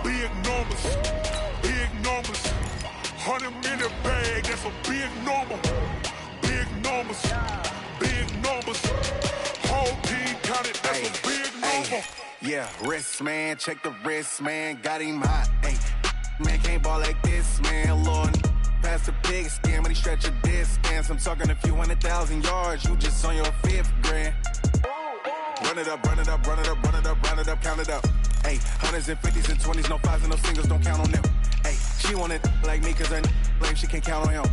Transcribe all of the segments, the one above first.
Big numbers, big numbers. 100-minute bag, that's a big number. Big numbers, big numbers. Whole team counted, that's a big number. Yeah, wrist, man, check the wrist, man. Got him hot, ayy. Man, can't ball like this, man. Lord, past the pig skin, when he stretch a distance. I'm talking a few 100,000 yards, you just on your 5th grand. Run it up, run it up, run it up, run it up, run it up, count it up. Ayy, 100s and 50s and 20s, no 5s and no singles, don't count on them. Ayy, she want it like me, cause her blame, she can't count on him.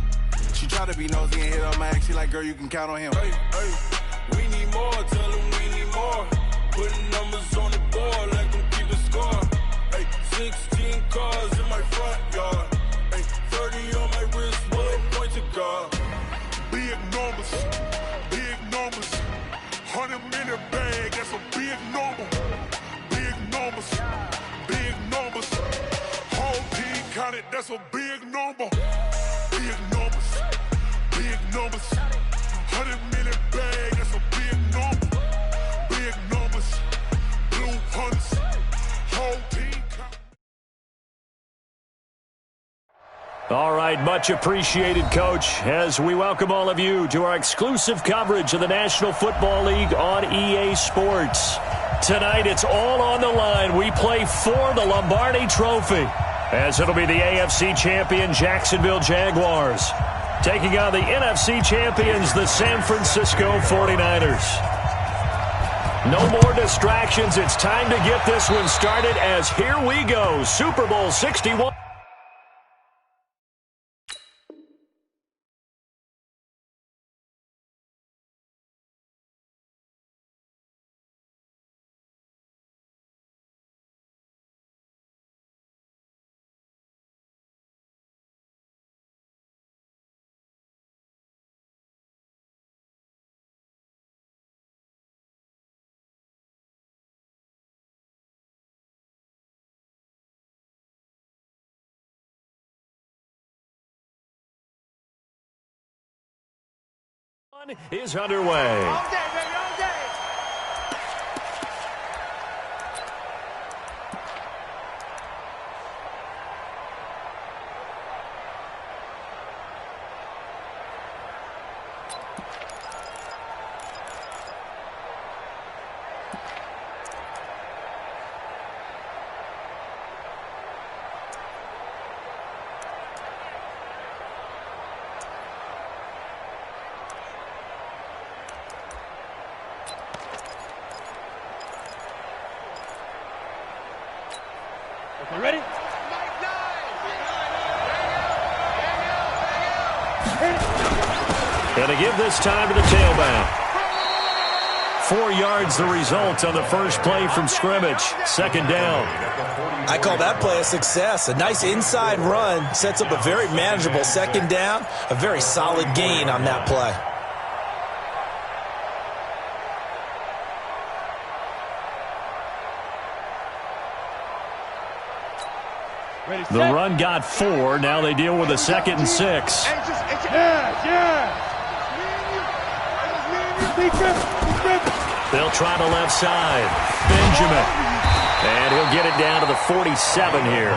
She try to be nosy and hit up my ex, she like, girl, you can count on him. Hey, we need more, tell them we need more. Putting numbers on the board, let them keep a score. Hey, 16 cars in my front yard. Hey, 30 on my wrist, bullet point to God. Big numbers, big numbers. 100-minute bag, that's a big number. Big numbers, big numbers. Whole team counted, that's a big number. Big numbers, big numbers. 100-minute bag, that's a big number. Big numbers, blue hunters. Whole team counted. All right, much appreciated, Coach, as we welcome all of you to our exclusive coverage of the National Football League on EA Sports. Tonight, it's all on the line. We play for the Lombardi Trophy, as it'll be the AFC champion Jacksonville Jaguars taking on the NFC champions, the San Francisco 49ers. No more distractions. It's time to get this one started, as here we go. Super Bowl 61. Is underway. All day, baby, all day. You ready? And to give this time to the tailback. 4 yards the result on the first play from scrimmage. Second down. I call that play a success. A nice inside run sets up a very manageable second down. A very solid gain on that play. The run got 4. Now they deal with a 2nd and 6. They'll try the left side. Benjamin. And he'll get it down to the 47 here.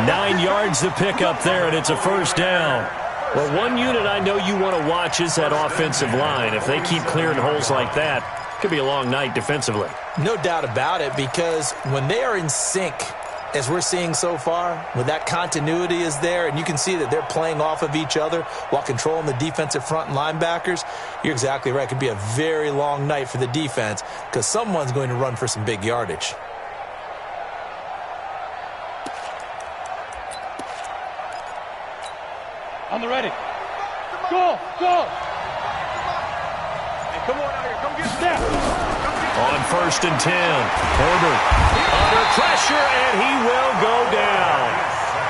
9 yards to pick up there, and it's a first down. Well, one unit I know you want to watch is that offensive line. If they keep clearing holes like that, it could be a long night defensively. No doubt about it, because when they are in sync, as we're seeing so far, when that continuity is there and you can see that they're playing off of each other while controlling the defensive front and linebackers, you're exactly right. It could be a very long night for the defense because someone's going to run for some big yardage. On the ready. Go, go. Hey, come on out here. Come get that. On 1st and 10, Herbert under pressure, and he will go down.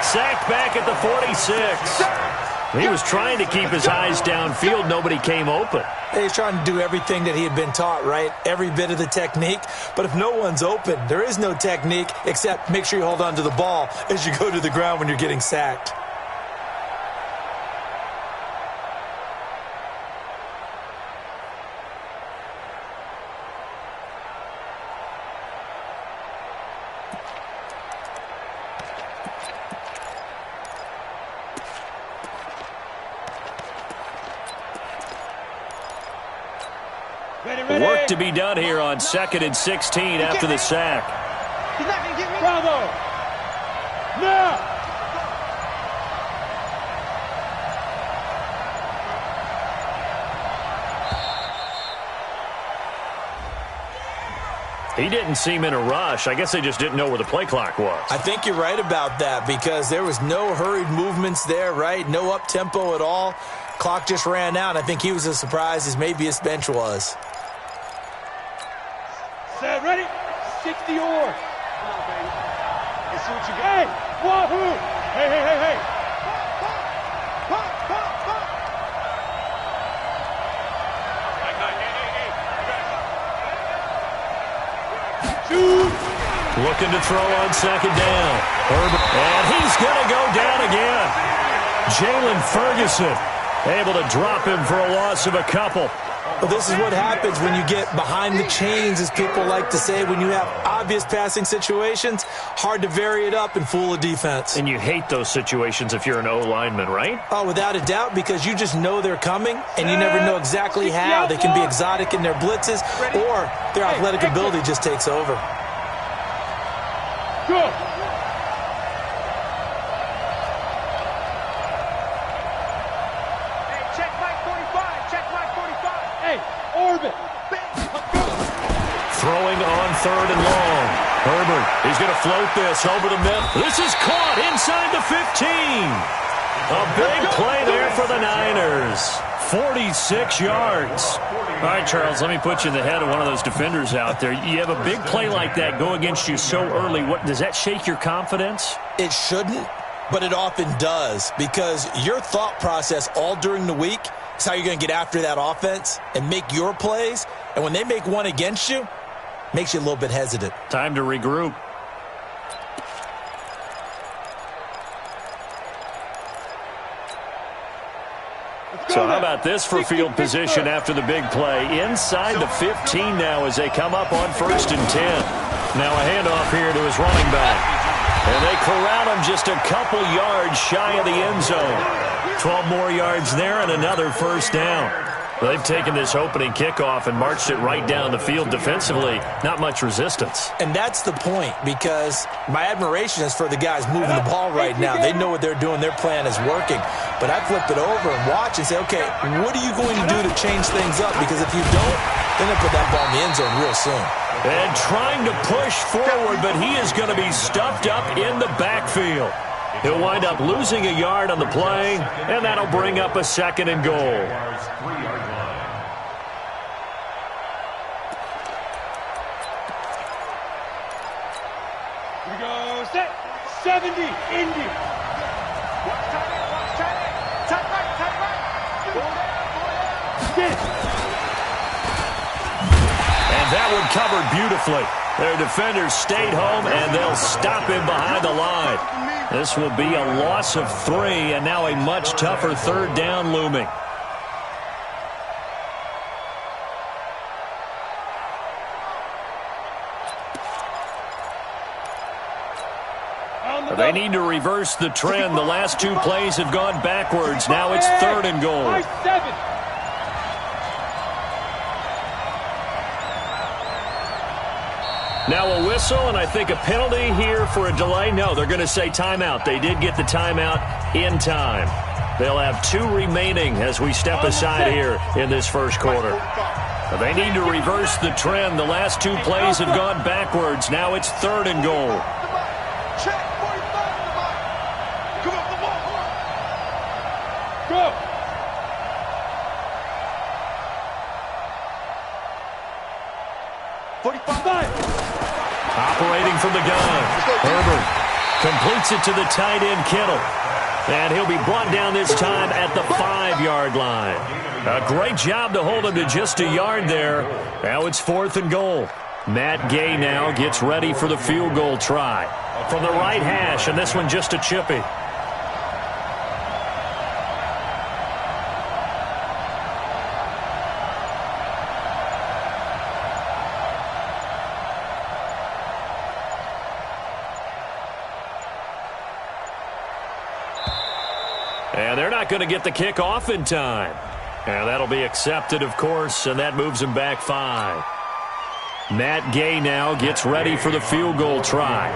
Sacked back at the 46. He was trying to keep his eyes downfield. Nobody came open. He's trying to do everything that he had been taught, right? Every bit of the technique. But if no one's open, there is no technique except make sure you hold on to the ball as you go to the ground when you're getting sacked. Work to be done here on 2nd and 16 after the sack. He's not going to get me. Bravo. Now. He didn't seem in a rush. I guess they just didn't know where the play clock was. I think you're right about that because there was no hurried movements there, right? No up-tempo at all. Clock just ran out. I think he was as surprised as maybe his bench was. Set, ready? 60 or. Let's see what you got. Hey, wahoo! Hey, hey, hey, hey. Looking to throw on 2nd down. Herbert, and he's going to go down again. Jalen Ferguson able to drop him for a loss of a couple. Well, this is what happens when you get behind the chains, as people like to say. When you have obvious passing situations, hard to vary it up and fool a defense. And you hate those situations if you're an O-lineman, right? Oh, without a doubt, because you just know they're coming, and you never know exactly how. They can be exotic in their blitzes, or their athletic ability just takes over. Go. Hey, check Mike 45. Check Mike 45. Hey, orbit. Throwing on 3rd and long. Herbert, he's going to float this over the middle. This is caught inside the 15. A big play there for the Niners. 46 yards. All right, Charles, let me put you in the head of one of those defenders out there. You have a big play like that go against you so early. What does that shake your confidence? It shouldn't, but it often does, because your thought process all during the week is how you're going to get after that offense and make your plays. And when they make one against you, makes you a little bit hesitant. Time to regroup. So how about this for field position after the big play? Inside the 15 now as they come up on 1st and 10. Now a handoff here to his running back. And they corral him just a couple yards shy of the end zone. 12 more yards there and another 1st down. They've taken this opening kickoff and marched it right down the field defensively. Not much resistance. And that's the point, because my admiration is for the guys moving the ball right now. They know what they're doing. Their plan is working. But I flip it over and watch and say, okay, what are you going to do to change things up? Because if you don't, they're going to put that ball in the end zone real soon. And trying to push forward, but he is going to be stuffed up in the backfield. He'll wind up losing a yard on the play, and that'll bring up a 2nd and goal. Here we go. Set. 70. Indy. Watch tight end. Watch tight end. Tight right. Tight right. Go down. And that one covered beautifully. Their defenders stayed home, and they'll stop him behind the line. This will be a loss of 3, and now a much tougher 3rd down looming. They need to reverse the trend. The last 2 plays have gone backwards. Now it's 3rd and goal. Now a whistle, and I think a penalty here for a delay. No, they're going to say timeout. They did get the timeout in time. They'll have 2 remaining as we step aside here in this 1st quarter. They need to reverse the trend. The last 2 plays have gone backwards. Now it's 3rd and goal. Go. Operating from the gun. Herbert completes it to the tight end, Kittle. And he'll be brought down this time at the 5-yard line. A great job to hold him to just a yard there. Now it's 4th and goal. Matt Gay now gets ready for the field goal try. From the right hash, and this one just a chippy. And they're not going to get the kick off in time. And that'll be accepted, of course, and that moves him back 5. Matt Gay now gets ready for the field goal try.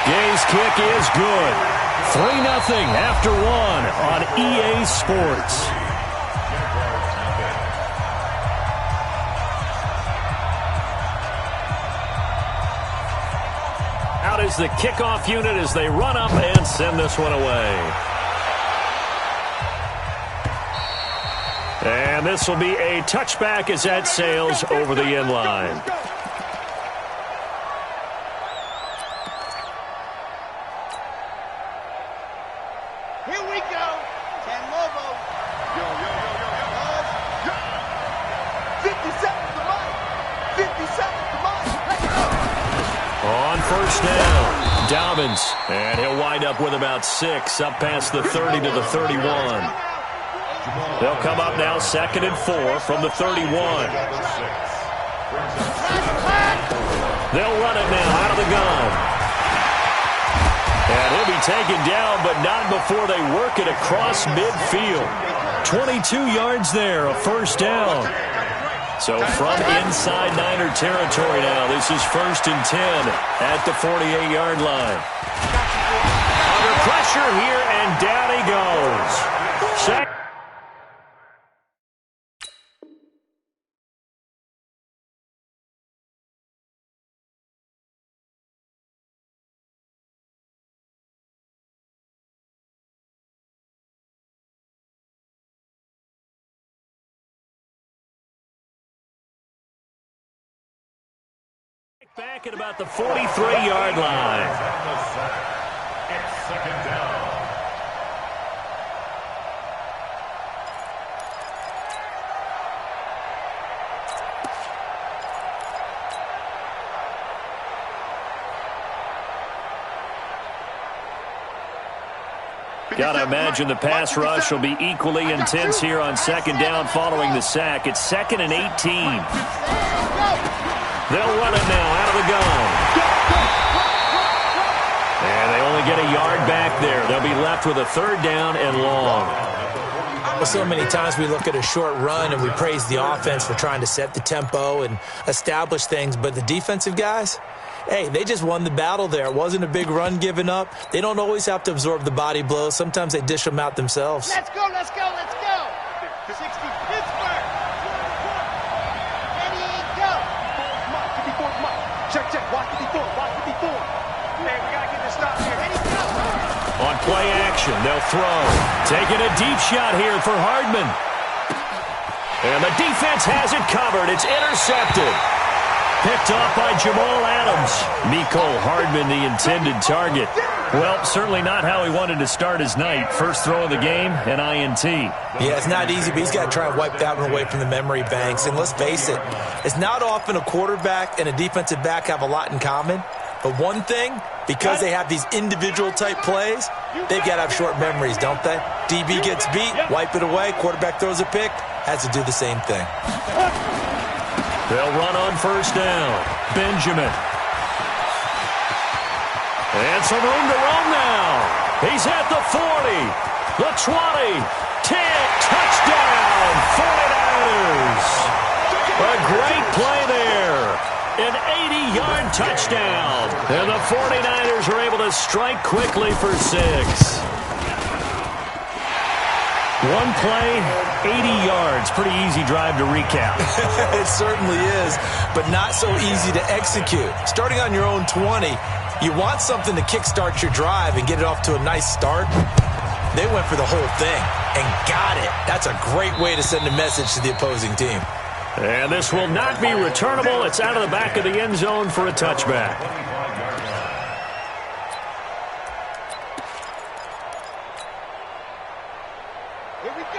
Gay's kick is good. 3-0 after 1 on EA Sports. Out is the kickoff unit as they run up and send this one away. And this will be a touchback as that sails over the end line. Here we go. Ten Lobo. Yo, yo, yo, yo, yo. 50 seconds to mine. 50 seconds to mine. Let's go. On first down, Dobbins. And he'll wind up with about 6 up past the 30 to the 31. They'll come up now 2nd and 4 from the 31. They'll run it now out of the gun. And he'll be taken down, but not before they work it across midfield. 22 yards there, a first down. So from inside Niner territory now, this is 1st and 10 at the 48-yard line. Under pressure here, and down he goes. Back at about the 43-yard line. It's 2nd down. Got to imagine the pass rush will be equally intense here on 2nd down following the sack. It's 2nd and 18. They'll run it now out of the gun. And they only get a yard back there. They'll be left with a 3rd down and long. Well, so many times we look at a short run and we praise the offense for trying to set the tempo and establish things, but the defensive guys, hey, they just won the battle there. It wasn't a big run given up. They don't always have to absorb the body blows. Sometimes they dish them out themselves. Let's go, let's go, let's go. 60 Pittsburgh. Ready, go. Check, check. Watch 54. Watch 54. Hey, we got to get this stop here. Ready, go. On play action, they'll throw. Taking a deep shot here for Hardman. And the defense has it covered. It's intercepted. Picked off by Jamal Adams. Mecole Hardman, the intended target. Well, certainly not how he wanted to start his night. First throw of the game, an INT. Yeah, it's not easy, but he's got to try and wipe that one away from the memory banks. And let's face it, it's not often a quarterback and a defensive back have a lot in common. But one thing, because they have these individual type plays, they've got to have short memories, don't they? DB gets beat, wipe it away, quarterback throws a pick, has to do the same thing. They'll run on first down. Benjamin. And some room to roam now. He's at the 40, the 20, 10, touchdown, 49ers. A great play there. An 80-yard touchdown. And the 49ers are able to strike quickly for 6. One play, 80 yards. Pretty easy drive to recap. It certainly is, but not so easy to execute. Starting on your own 20, you want something to kickstart your drive and get it off to a nice start. They went for the whole thing and got it. That's a great way to send a message to the opposing team. And this will not be returnable. It's out of the back of the end zone for a touchback.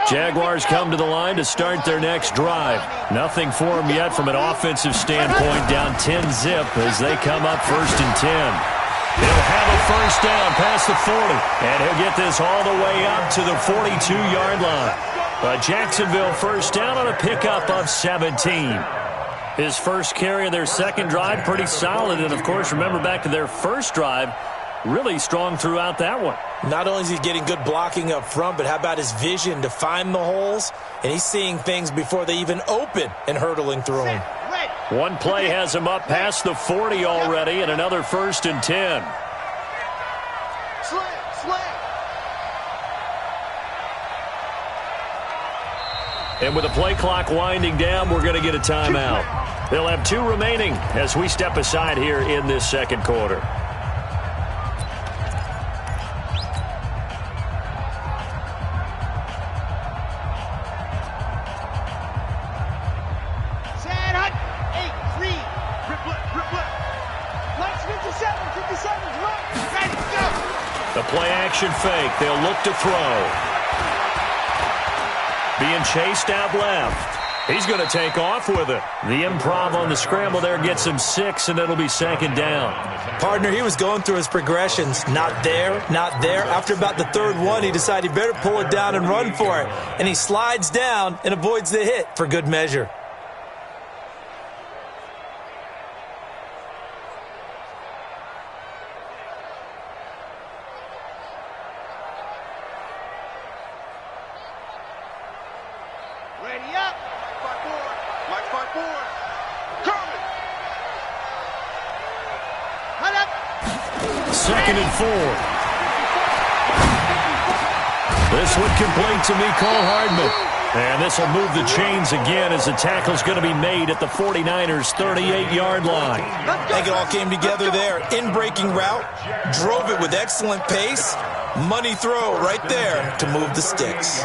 Jaguars come to the line to start their next drive. Nothing for them yet from an offensive standpoint, down 10-zip as they come up 1st and 10. He'll have a first down past the 40, and he'll get this all the way up to the 42-yard line. A Jacksonville first down on a pickup of 17. His first carry of their second drive, pretty solid. And, of course, remember back to their first drive, really strong throughout that one. Not only is he getting good blocking up front, but how about his vision to find the holes? And he's seeing things before they even open and hurdling through them. One play has him up past the 40 already, and another 1st and 10. And with the play clock winding down, we're going to get a timeout. They'll have 2 remaining as we step aside here in this second quarter. The play-action fake. They'll look to throw. Being chased out left. He's going to take off with it. The improv on the scramble there gets him 6, and it'll be 2nd down. Partner, he was going through his progressions. Not there, not there. After about the 3rd one, he decided he better pull it down and run for it. And he slides down and avoids the hit for good measure. This one complete to Mecole Hardman. And this will move the chains again as the tackle's going to be made at the 49ers' 38-yard line. I think it all came together there. In-breaking route, drove it with excellent pace. Money throw right there to move the sticks.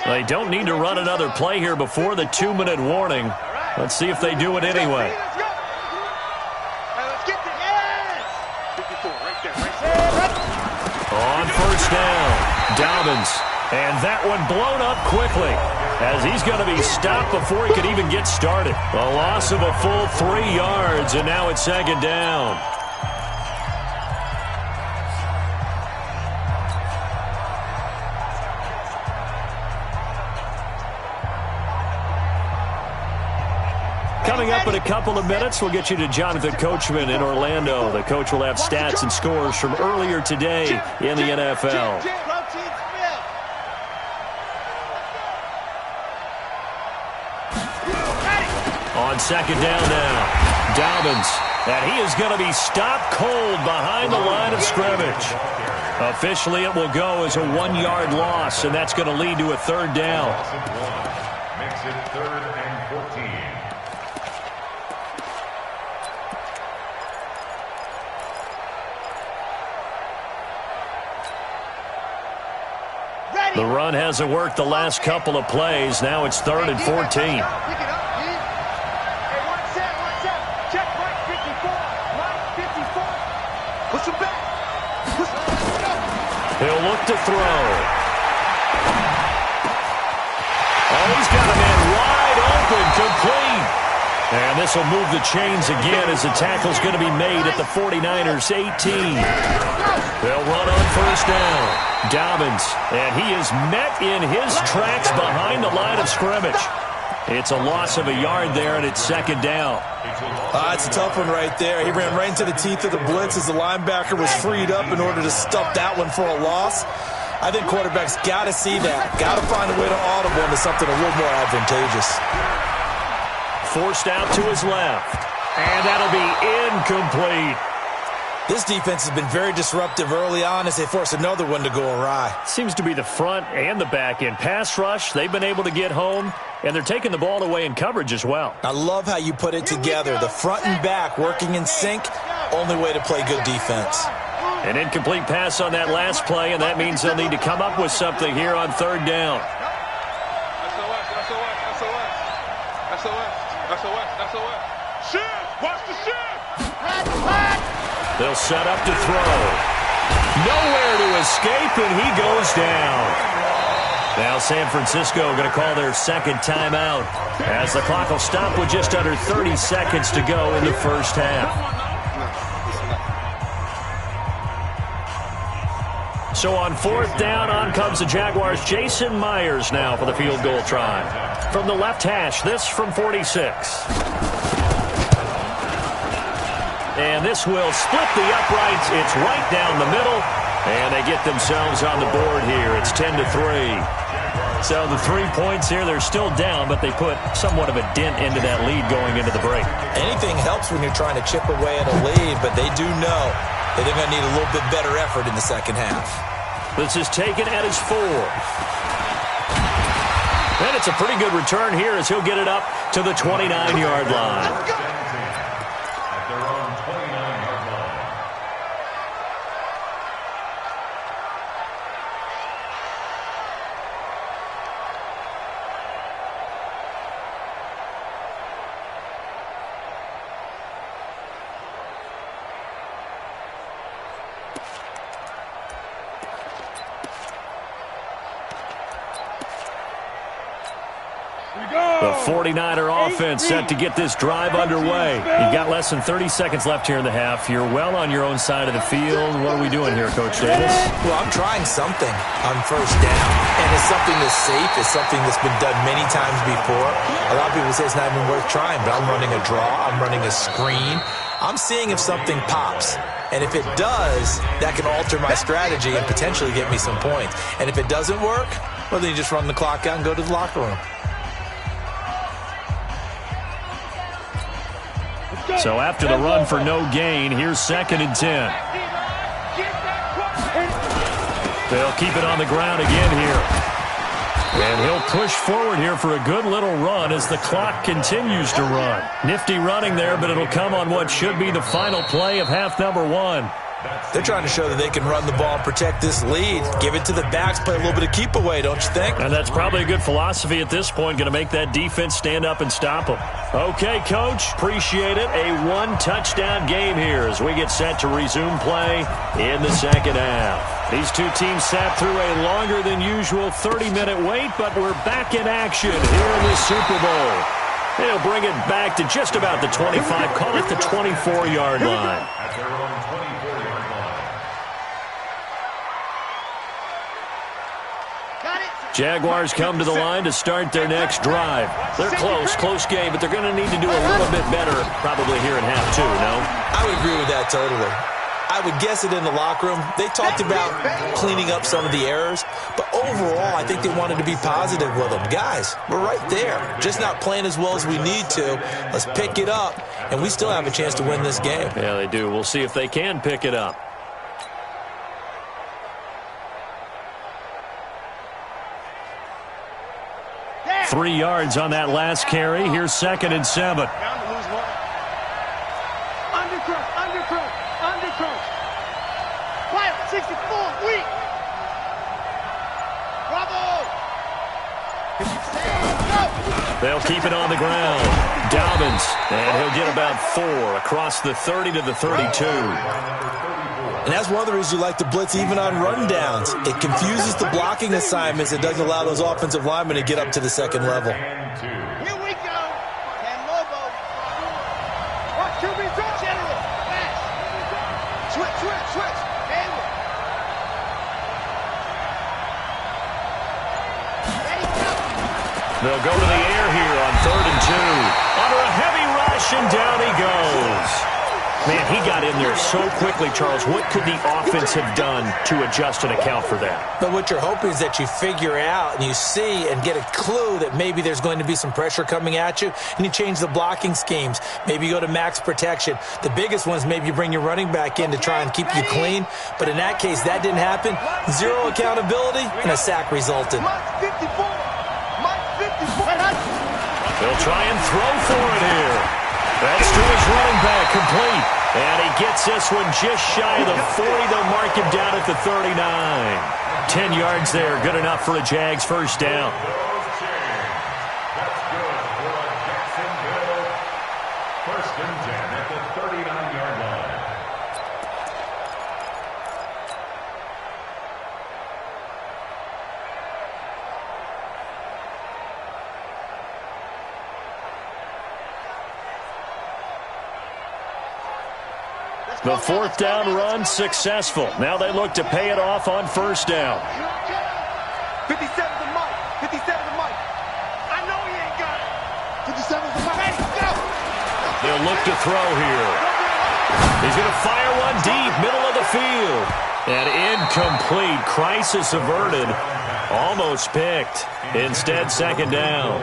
They don't need to run another play here before the 2-minute warning. Let's see if they do it anyway. On 1st down, Dobbins. And that one blown up quickly as he's going to be stopped before he could even get started. A loss of a full 3 yards, and now it's 2nd down. Coming up in a couple of minutes, we'll get you to Jonathan Coachman in Orlando. The coach will have stats and scores from earlier today in the NFL. On 2nd down now, Dobbins. And he is going to be stopped cold behind the line of scrimmage. Officially, it will go as a 1-yard loss, and that's going to lead to a 3rd down. Makes it 3rd and 14. The run hasn't worked the last couple of plays. Now it's 3rd and 14. He'll look to throw. Oh, he's got a man wide open, complete. And this will move the chains again as the tackle's going to be made at the 49ers' 18. They'll run on 1st down. Dobbins, and he is met in his tracks behind the line of scrimmage. It's a loss of a yard there, and it's 2nd down. It's a tough one right there. He ran right into the teeth of the blitz as the linebacker was freed up in order to stuff that one for a loss. I think quarterbacks got to see that. Got to find a way to audible into something a little more advantageous. Forced out to his left, and that'll be incomplete. This defense has been very disruptive early on as they force another one to go awry. Seems to be the front and the back end. Pass rush, they've been able to get home, and they're taking the ball away in coverage as well. I love how you put it together. The front and back working in sync, only way to play good defense. An incomplete pass on that last play, and that means they'll need to come up with something here on 3rd down. They'll set up to throw. Nowhere to escape, and he goes down. Now San Francisco going to call their 2nd timeout as the clock will stop with just under 30 seconds to go in the 1st half. So on 4th down, on comes the Jaguars. Jason Myers now for the field goal try. From the left hash, this from 46. and this will split the uprights. It's right down the middle, and they get themselves on the board here. It's 10-3. So the 3 points here, they're still down, but they put somewhat of a dent into that lead going into the break. Anything helps when you're trying to chip away at a lead, but they do know that they're going to need a little bit better effort in the second half. This is taken at his 4. And it's a pretty good return here as he'll get it up to the 29-yard line. At their own 29-yard line. The 49er offense set to get this drive underway. You've got less than 30 seconds left here in the half. You're well on your own side of the field. What are we doing here, Coach Davis? Well, I'm trying something on first down, and it's something that's safe. It's something that's been done many times before. A lot of people say it's not even worth trying, but I'm running a draw. I'm running a screen. I'm seeing if something pops. And if it does, that can alter my strategy and potentially get me some points. And if it doesn't work, well, then you just run the clock out and go to the locker room. So after the run for no gain, here's 2nd and 10. They'll keep it on the ground again here. And he'll push forward here for a good little run as the clock continues to run. Nifty running there, but it'll come on what should be the final play of half number 1. They're trying to show that they can run the ball and protect this lead. Give it to the backs, play a little bit of keep away, don't you think? And that's probably a good philosophy at this point, going to make that defense stand up and stop them. Okay, Coach, appreciate it. A 1-touchdown game here as we get set to resume play in the second half. These two teams sat through a longer than usual 30-minute wait, but we're back in action here in the Super Bowl. They'll bring it back to just about the 25, call it the 24-yard line. At their own 24-yard line. Jaguars come to the line to start their next drive. They're close game, but they're going to need to do a little bit better probably here in half 2, no? I would agree with that totally. I would guess it in the locker room. They talked about cleaning up some of the errors, but overall, I think they wanted to be positive with them. Guys, we're right there. Just not playing as well as we need to. Let's pick it up, and we still have a chance to win this game. Yeah, they do. We'll see if they can pick it up. There. 3 yards on that last carry. Here's 2nd and 7. Undercross. Quiet, 64, weak. Bravo. They'll keep it on the ground. Dobbins, and he'll get about 4 across the 30 to the 32. And that's one of the reasons you like to blitz even on rundowns. It confuses the blocking assignments. It doesn't allow those offensive linemen to get up to the second level. Here we go. Ken Lobo. Watch QB drop. General. Fast. Switch. Hayward. Ready, go. They'll go to the air here on 3rd and 2. Under a heavy rush, and down he goes. Man, he got in there so quickly, Charles. What could the offense have done to adjust and account for that? But what you're hoping is that you figure out and you see and get a clue that maybe there's going to be some pressure coming at you, and you change the blocking schemes. Maybe you go to max protection. The biggest one is maybe you bring your running back in to try and keep you clean. But in that case, that didn't happen. 0 accountability, and a sack resulted. They'll try and throw for it here. That's to his running back, complete. And he gets this one just shy of the 40. They'll mark him down at the 39. 10 yards there, good enough for a Jags first down. That's good for a Jacksonville 1st and 10 at the 39-yard line. The 4th down run successful. Now they look to pay it off on 1st down. 57 to Mike. 57 to Mike. I know he ain't got it. 57 to Mike. Ready, go. They'll look to throw here. He's going to fire one deep, middle of the field. And incomplete. Crisis averted. Almost picked. Instead, second down.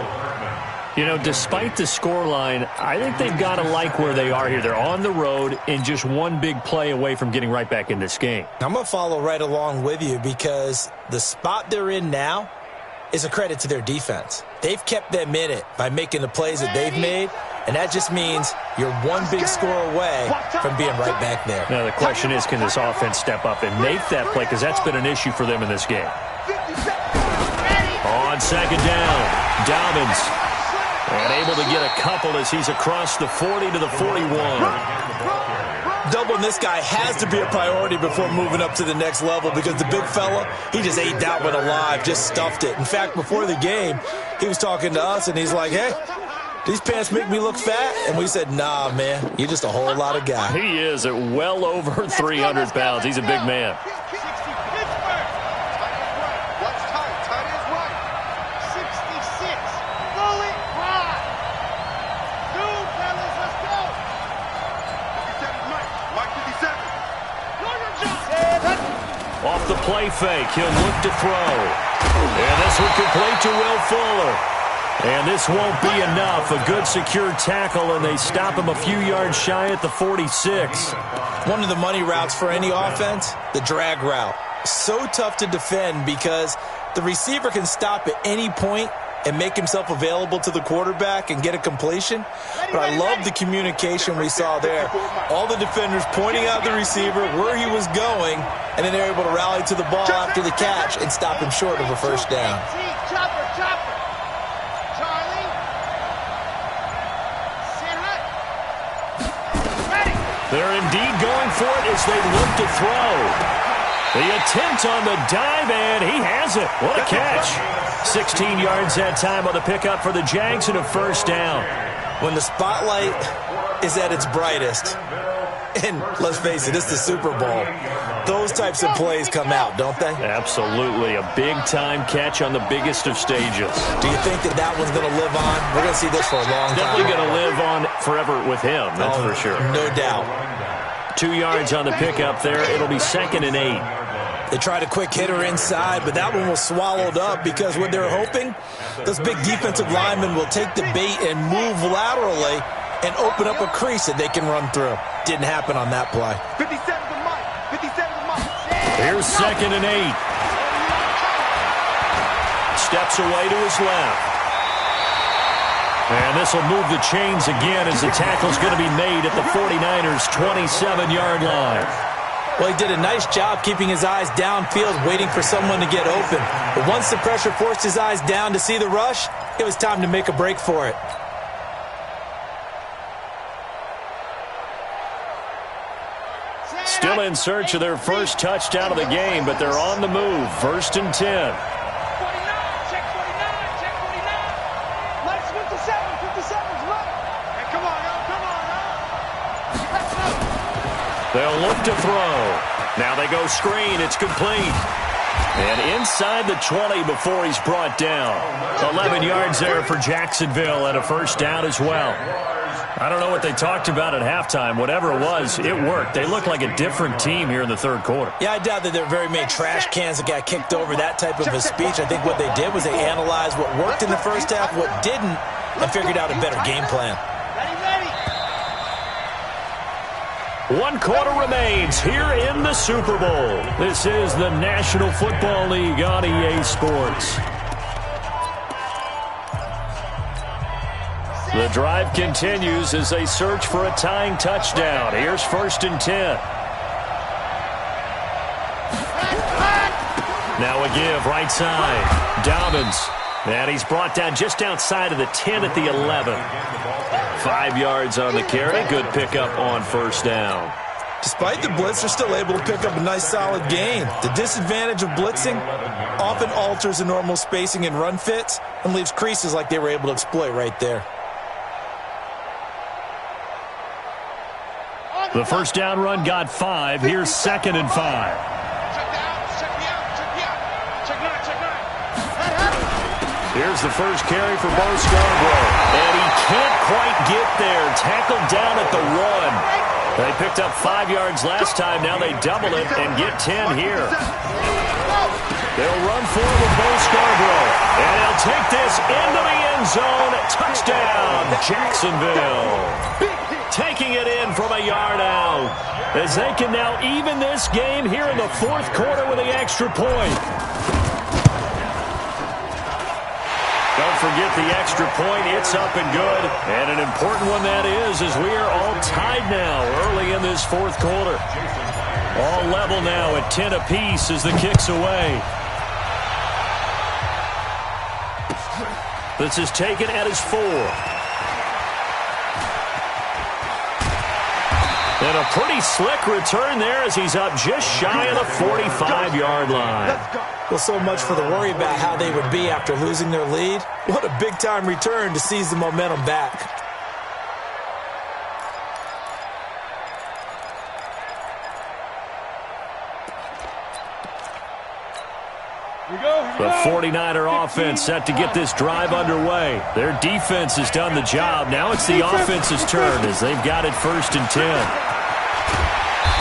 You know, despite the scoreline, I think they've got to like where they are here. They're on the road and just one big play away from getting right back in this game. I'm going to follow right along with you because the spot they're in now is a credit to their defense. They've kept them in it by making the plays that they've made, and that just means you're one big score away from being right back there. Now, the question is, can this offense step up and make that play? Because that's been an issue for them in this game. On second down, Dobbins. And able to get a couple as he's across the 40 to the 41. Doubling this guy has to be a priority before moving up to the next level because the big fella, he just ate that one alive, just stuffed it. In fact, before the game, he was talking to us, and he's like, hey, these pants make me look fat? And we said, nah, man, you're just a whole lot of guy. He is at well over 300 pounds. He's a big man. Off the play fake, he'll look to throw. And this will complete to Will Fuller. And this won't be enough. A good secure tackle, and they stop him a few yards shy at the 46. One of the money routes for any offense, the drag route. So tough to defend because the receiver can stop at any point and make himself available to the quarterback and get a completion. But I love the communication we saw there. All the defenders pointing out the receiver, where he was going, and then they're able to rally to the ball after the catch and stop him short of a first down. They're indeed going for it as they look to throw. The attempt on the dive, and he has it. What a catch. 16 yards that time on the pickup for the Jags and a first down. When the spotlight is at its brightest, and let's face it, it's the Super Bowl, those types of plays come out, don't they? Absolutely. A big-time catch on the biggest of stages. Do you think that that one's going to live on? We're going to see this for a long time. Definitely going to live on forever with him, that's for sure. No doubt. 2 yards on the pickup there. It'll be 2nd and 8. They tried a quick hitter inside, but that one was swallowed up because what they're hoping, those big defensive linemen will take the bait and move laterally and open up a crease that they can run through. Didn't happen on that play. 57 to Mike. 57 to Mike. Here's 2nd and 8. Steps away to his left. And this will move the chains again as the tackle's going to be made at the 49ers' 27-yard line. Well, he did a nice job keeping his eyes downfield, waiting for someone to get open. But once the pressure forced his eyes down to see the rush, it was time to make a break for it. Still in search of their first touchdown of the game, but they're on the move. 1st and 10. 49, check 49, check 49. Mike's 57, 57's right. Hey, come on, They'll look to throw. Now they go screen. It's complete. And inside the 20 before he's brought down. 11 yards there for Jacksonville and a first down as well. I don't know what they talked about at halftime. Whatever it was, it worked. They look like a different team here in the third quarter. Yeah, I doubt that there are very many trash cans that got kicked over, that type of a speech. I think what they did was they analyzed what worked in the first half, what didn't, and figured out a better game plan. 1 quarter remains here in the Super Bowl. This is the National Football League on EA Sports. The drive continues as they search for a tying touchdown. Here's 1st and 10. Now a give right side. Dobbins. And he's brought down just outside of the 10 at the 11. 5 yards on the carry. Good pickup on first down. Despite the blitz, they're still able to pick up a nice solid gain. The disadvantage of blitzing often alters the normal spacing and run fits and leaves creases like they were able to exploit right there. The first down run got 5. Here's 2nd and 5. Here's the first carry for Bo Scarborough. And he can't quite get there. Tackled down at the 1. They picked up 5 yards last time. Now they double it and get 10 here. They'll run forward with Bo Scarborough. And he'll take this into the end zone. Touchdown, Jacksonville. Taking it in from a yard out. As they can now even this game here in the fourth quarter with the extra point. Don't forget the extra point. It's up and good. And an important one that is, as we are all tied now early in this fourth quarter. All level now at 10 apiece as the kick's away. This is taken at his 4. And a pretty slick return there as he's up just shy of the 45-yard line. Well, so much for the worry about how they would be after losing their lead. What a big-time return to seize the momentum back. The 49er offense set to get this drive underway. Their defense has done the job. Now it's the offense's turn as they've got it 1st and 10.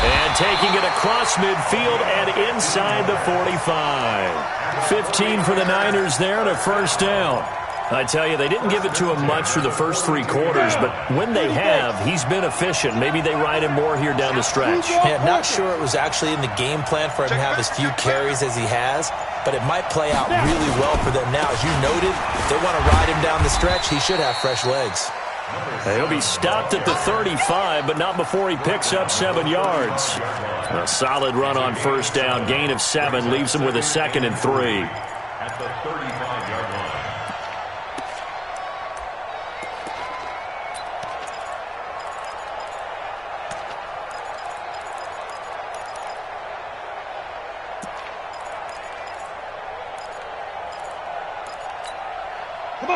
And taking it across midfield and inside the 45. 15 for the Niners there and a first down. I tell you, they didn't give it to him much for the first 3 quarters, but when they have, he's been efficient. Maybe they ride him more here down the stretch. Yeah, not sure it was actually in the game plan for him to have as few carries as he has, but it might play out really well for them now. As you noted, if they want to ride him down the stretch, he should have fresh legs. He'll be stopped at the 35, but not before he picks up 7 yards. A solid run on first down. Gain of 7 leaves him with a 2nd and 3. At the 35-yard line.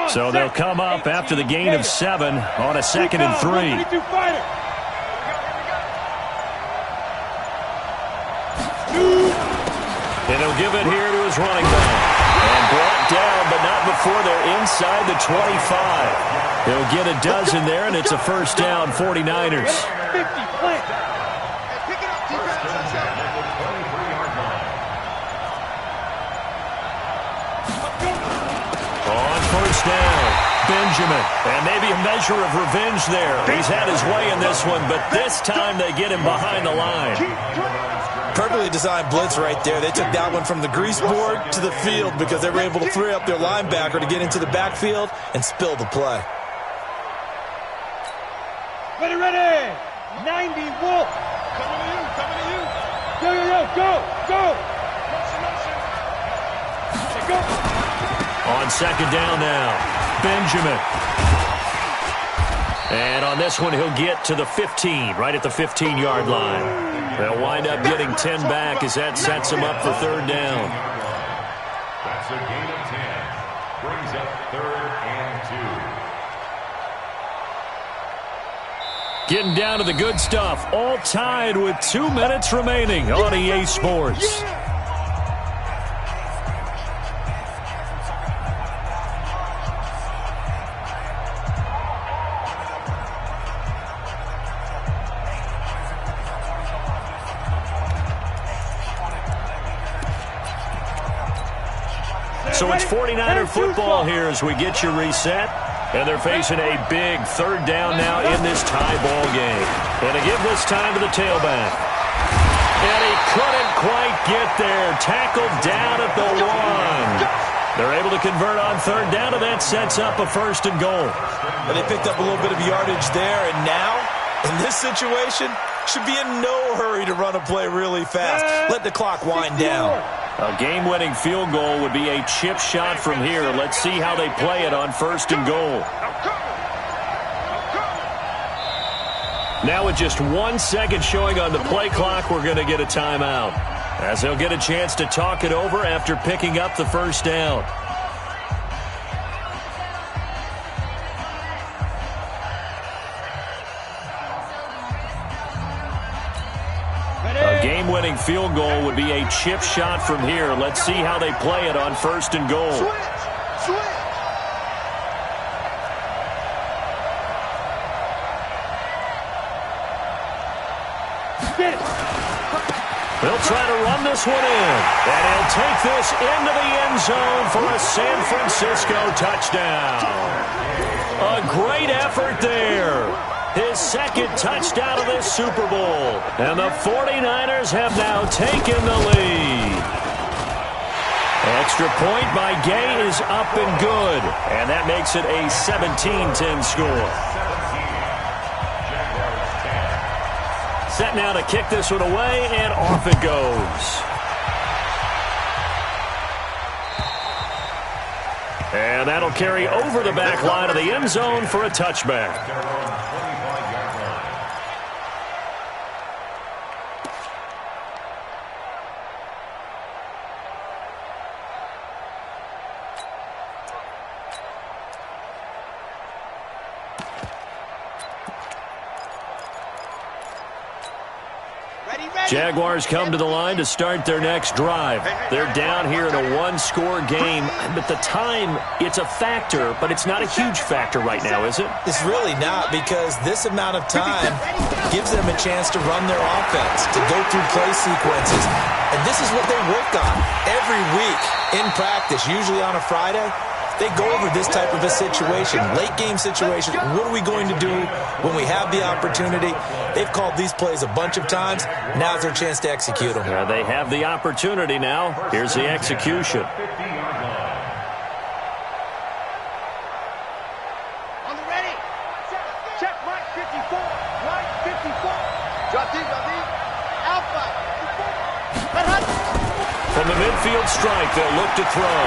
So they'll come up after the gain of 7 on a 2nd and 3. And he'll give it here to his running back. And brought down, but not before they're inside the 25. He'll get a dozen there, and it's a first down, 49ers. On first down, Benjamin. And maybe a measure of revenge there. He's had his way in this one, but this time they get him behind the line. Perfectly designed blitz right there. They took that one from the grease board to the field because they were able to free up their linebacker to get into the backfield and spill the play. Ready, ready. 90 Wolf. Coming to you, coming to you. Go, go, go, go, go. Go. On second down now, Benjamin. And on this one, he'll get to the 15, right at the 15-yard line. They'll wind up getting 10 back as that sets them up for third down. That's a gain of 10. Brings up 3rd and 2. Getting down to the good stuff, all tied with 2 minutes remaining on EA Sports. So it's 49er football here as we get you reset. And they're facing a big third down now in this tie ball game. And to give this time to the tailback. And he couldn't quite get there. Tackled down at the 1. They're able to convert on third down, and that sets up a 1st and goal. But they picked up a little bit of yardage there, and now, in this situation, should be in no hurry to run a play really fast. Let the clock wind down. A game-winning field goal would be a chip shot from here. Let's see how they play it on 1st and goal. Now with just 1 second showing on the play clock, we're going to get a timeout, as they'll get a chance to talk it over after picking up the first down. A game-winning field goal would be a chip shot from here. Let's see how they play it on 1st and goal. Switch. They'll try to run this one in. And he'll take this into the end zone for a San Francisco touchdown. A great effort there. His second touchdown of this Super Bowl. And the 49ers have now taken the lead. Extra point by Gay is up and good. And that makes it a 17-10 score. Set now to kick this one away, and off it goes. And that'll carry over the back line of the end zone for a touchback. Jaguars come to the line to start their next drive. They're down here in a one-score game, but the time, it's a factor, but it's not a huge factor right now, is it? It's really not, because this amount of time gives them a chance to run their offense, to go through play sequences. And this is what they work on every week in practice, usually on a Friday. They go over this type of a situation, late-game situation. What are we going to do when we have the opportunity? They've called these plays a bunch of times. Now's their chance to execute them. They have the opportunity now. Here's the execution. On the ready. Check, Mike 54. Mike 54. Drop deep, Alpha. From the midfield strike, they'll look to throw.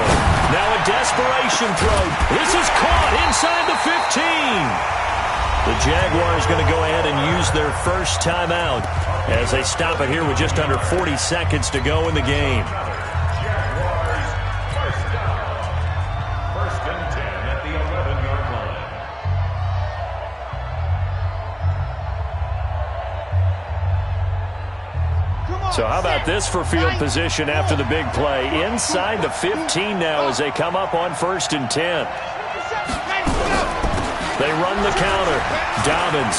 Now a desperation throw. This is caught inside the 15. The Jaguars going to go ahead and use their first timeout as they stop it here with just under 40 seconds to go in the game. Jaguars, first down. First and 10 at the 11-yard line. So how about this for field position after the big play? Inside the 15 now as they come up on first and 10. They run the counter. Dobbins.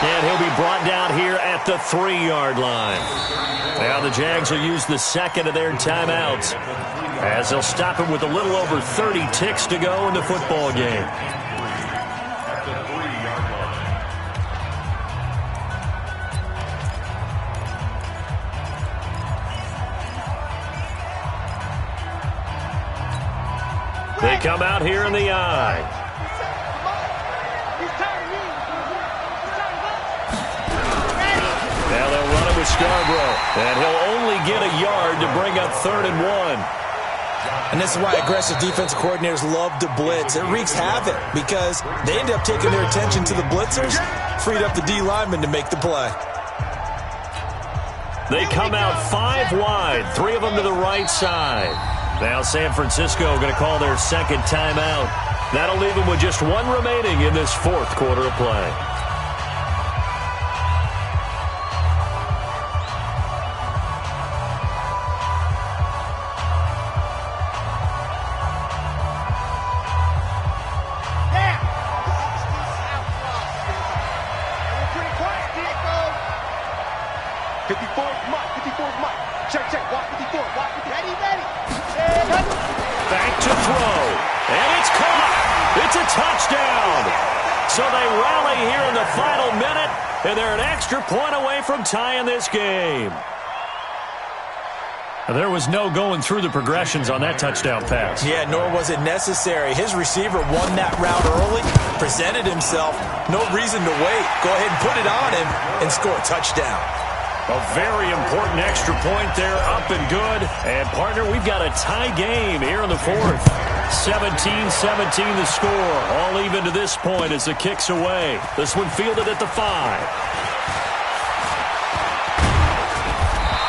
And he'll be brought down here at the 3-yard line. Now the Jags will use the second of their timeouts as they'll stop him with a little over 30 ticks to go in the football game. They come out here in the eye. Now they'll run it with Scarborough. And he'll only get a yard to bring up 3rd and 1. And this is why aggressive defensive coordinators love to blitz. It wreaks havoc because they end up taking their attention to the blitzers, freed up the D linemen to make the play. They come out 5 wide, 3 of them to the right side. Now San Francisco going to call their second timeout. That'll leave them with just 1 remaining in this 4th quarter of play. Back to throw. And it's caught. It's a touchdown. So they rally here in the final minute, and they're an extra point away from tying this game. There was no going through the progressions on that touchdown pass. Yeah, nor was it necessary. His receiver won that route early, presented himself. No reason to wait. Go ahead and put it on him and score a touchdown. A very important extra point there, up and good. And, partner, we've got a tie game here in the 4th. 17-17 the score. All even to this point as the kick's away. This one fielded at the 5.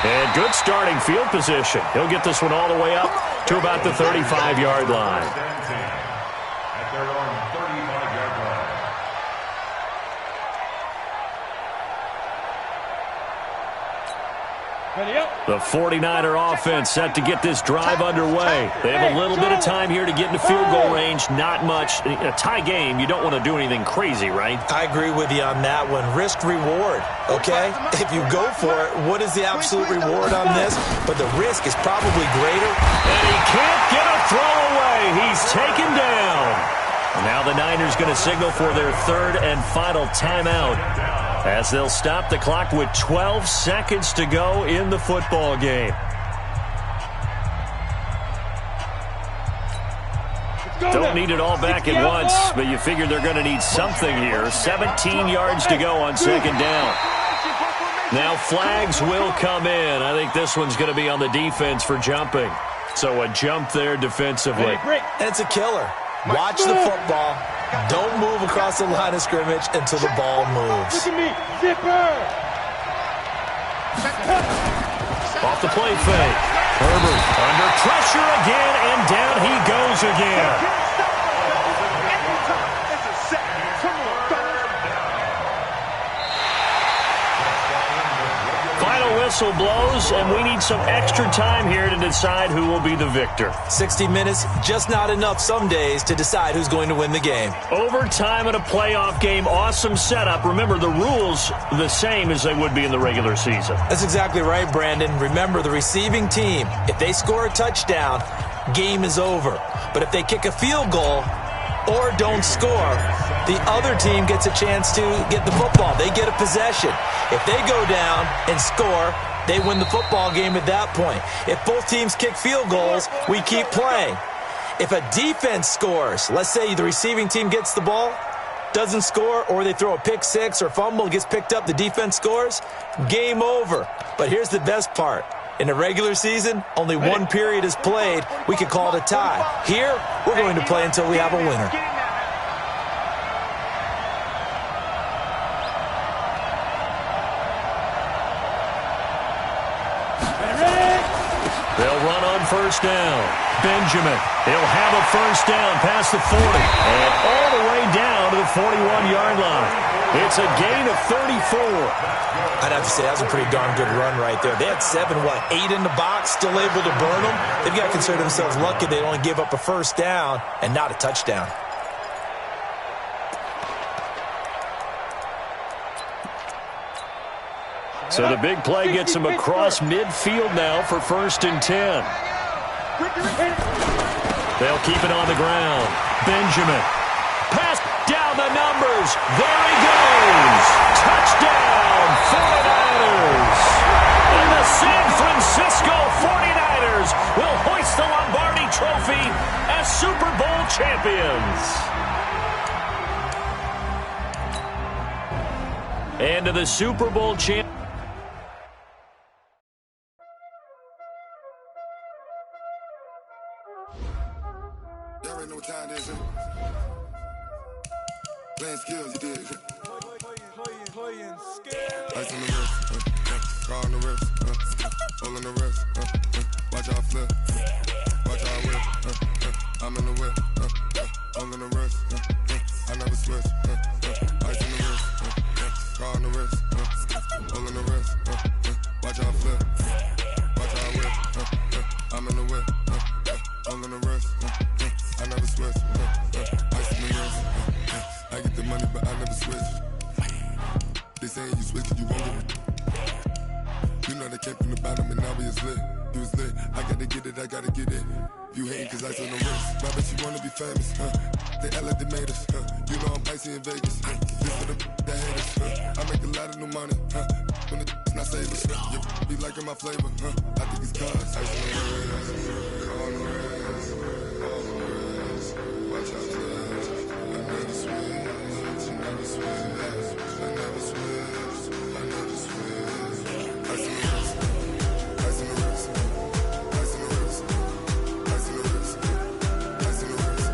And good starting field position. He'll get this one all the way up to about the 35-yard line. At their own 35-yard line. The 49er offense set to get this drive underway. They have a little bit of time here to get into field goal range. Not much. A tie game, you don't want to do anything crazy, right? I agree with you on that one. Risk-reward, okay? If you go for it, what is the absolute reward on this? But the risk is probably greater. And he can't get a throw away. He's taken down. Now the Niners going to signal for their third and final timeout, as they'll stop the clock with 12 seconds to go in the football game. Don't need it all back at once, but you figure they're going to need something here. 17 yards to go on second down. Now flags will come in. I think this one's going to be on the defense for jumping. So a jump there defensively. And it's a killer. Watch the football. Don't move across the line of scrimmage until the ball moves. Look at me, zipper. Off the play fake. Herbert under pressure again, and down he goes again. Whistle blows, and we need some extra time here to decide who will be the victor. 60 minutes, just not enough some days to decide who's going to win the game. Overtime in a playoff game, awesome setup. Remember, the rules the same as they would be in the regular season. That's exactly right, Brandon. Remember, the receiving team, if they score a touchdown, game is over. But if they kick a field goal or don't score, the other team gets a chance to get the football. They get a possession. If they go down and score, they win the football game at that point. If both teams kick field goals, we keep playing. If a defense scores, let's say the receiving team gets the ball, doesn't score, or they throw a pick six or fumble, gets picked up, the defense scores, game over. But here's the best part. In the regular season, only one period is played. We could call it a tie. Here, we're going to play until we have a winner. They'll run on first down. Benjamin, he'll have a first down past the 40 and all the way down to the 41-yard line. It's a gain of 34. I'd have to say that was a pretty darn good run right there. They had 8 in the box, still able to burn them. They've got to consider themselves lucky they only gave up a first down and not a touchdown. So the big play gets him across midfield now for 1st and 10. They'll keep it on the ground. Benjamin. Pass down the numbers. There he goes. Touchdown, 49ers. And the San Francisco 49ers will hoist the Lombardi Trophy as Super Bowl champions. And to the Super Bowl champ. Y'all already know what time it is, playing skills, you did. Playing skills. Ice on the wrist, car on the wrist, hole in the wrist, watch out flip, watch out whip, I'm in the whip, hole in the wrist, I never switch, ice on the wrist, car on the wrist, hole in the wrist, watch out flip, watch out whip, I'm in the whip, hole in the wrist, I never switch, ice in the wrist, I get the money but I never switch. They saying you switch it, you won't get it. You know they came from the bottom and now we is lit. You was lit, I gotta get it, I gotta get it. You hating cause ice on the wrist. My bitch, you wanna be famous, They act like they made us, You know I'm icy in Vegas, This for the that hate us, I make a lot of new money, When it's not savers, You be liking my flavor, I think it's cause ice on the wrist, on the wrist, on the wrist. Watch out, flash, I never switch, I never switch. I never switch, I never switch. Ice in the wrist, ice in the wrist, ice in the wrist, ice in the wrist, ice in the wrist,